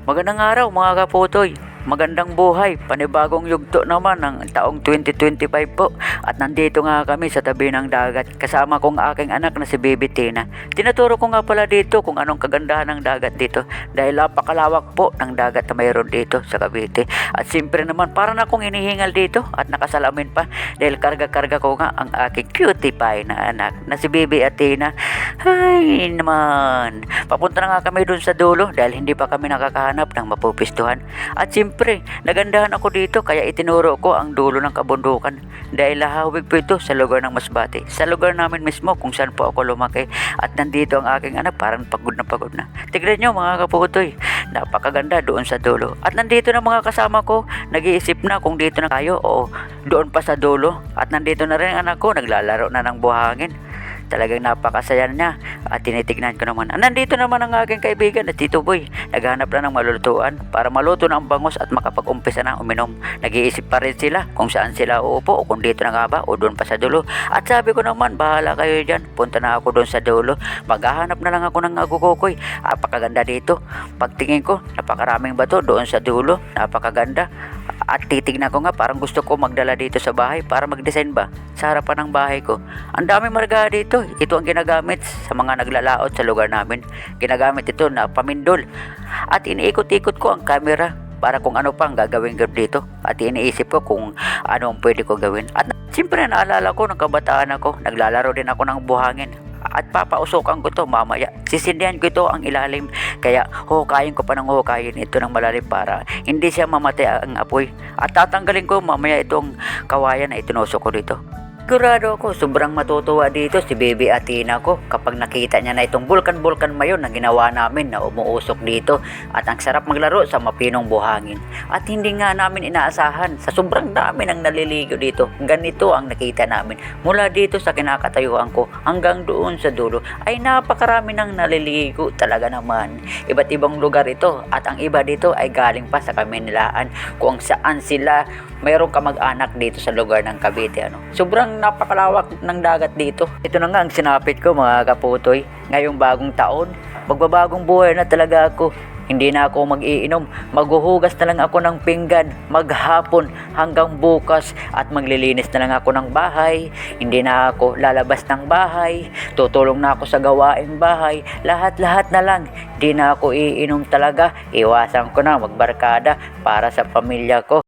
Magandang araw mga kaputoy. Magandang buhay, panibagong yugto naman ng taong 2025 po. At nandito nga kami sa tabi ng dagat kasama kong aking anak na si Baby Tina. Tinuturo ko nga pala dito kung anong kagandahan ng dagat dito dahil napakalawak po ng dagat na mayroon dito sa Cavite. At siyempre naman para na akong hinihingal dito at nakasalamin pa dahil karga-karga ko nga ang aking cutie pie na anak na si Baby Tina. Ay naman, papunta na nga kami dun sa dulo dahil hindi pa kami nakakahanap ng mapupistuhan. At siyempre, nagandahan ako dito kaya itinuro ko ang dulo ng kabundukan dahil lahawig po ito sa lugar ng Masbate. Sa lugar namin mismo kung saan po ako lumaki at nandito ang aking anak parang pagod na pagod na. Tignan nyo mga kaputoy, napakaganda doon sa dulo. At nandito na mga kasama ko, nag-iisip na kung dito na tayo o doon pa sa dulo. At nandito na rin ang anak ko, naglalaro na ng buhangin. Talagang napakasaya niya at tinitignan ko naman. Nandito naman ang aking kaibigan na Tito Boy. Naghanap na ng malulutuan para maluto na ang bangos at makapag-umpisa na uminom. Nag-iisip pa rin sila kung saan sila uupo o kung dito na nga ba o doon pa sa dulo. At sabi ko naman, bahala kayo dyan. Punta na ako doon sa dulo. Maghahanap na lang ako ng agukokoy. Napakaganda dito. Pagtingin ko, napakaraming bato doon sa dulo. Napakaganda. At titignan ko nga parang gusto ko magdala dito sa bahay para mag-design ba sa harapan ng bahay ko. Ang daming marga dito. Ito ang ginagamit sa mga naglalaot sa lugar namin. Ginagamit ito na pamindol. At iniikot-ikot ko ang camera para kung ano pang gagawin ko dito. At iniisip ko kung ano ang pwede ko gawin. At siyempre naalala ko ng kabataan ako. Naglalaro din ako ng buhangin. At papausukan ko to mamaya. Sisindihan ko ito ang ilalim. Kaya hukayin ko pa ng hukayin ito ng malalim para hindi siya mamatay ang apoy. At tatanggalin ko mamaya itong kawayan na itinusok ko dito. Sigurado ako sobrang matutuwa dito si Baby Tina ko kapag nakita niya na itong bulkan-bulkan mayon na ginawa namin na umuusok dito. At ang sarap maglaro sa mapinong buhangin. At hindi nga namin inaasahan sa sobrang dami ng naliligo dito. Ganito ang nakita namin. Mula dito sa kinakatayuan ko hanggang doon sa dulo ay napakarami ng naliligo talaga naman. Iba't ibang lugar ito at ang iba dito ay galing pa sa Kamunilaan kung saan sila mayroong kamag-anak dito sa lugar ng Cavite. Sobrang napakalawak ng dagat dito. Ito na nga ang sinapit ko mga kaputoy. Ngayong bagong taon, magbabagong buhay na talaga ako. Hindi na ako mag-iinom. Maghuhugas na lang ako ng pinggan maghapon hanggang bukas at maglilinis na lang ako ng bahay. Hindi na ako lalabas ng bahay. Tutulong na ako sa gawaing bahay. Lahat-lahat na lang. Hindi na ako iinom talaga. Iwasan ko na magbarkada para sa pamilya ko.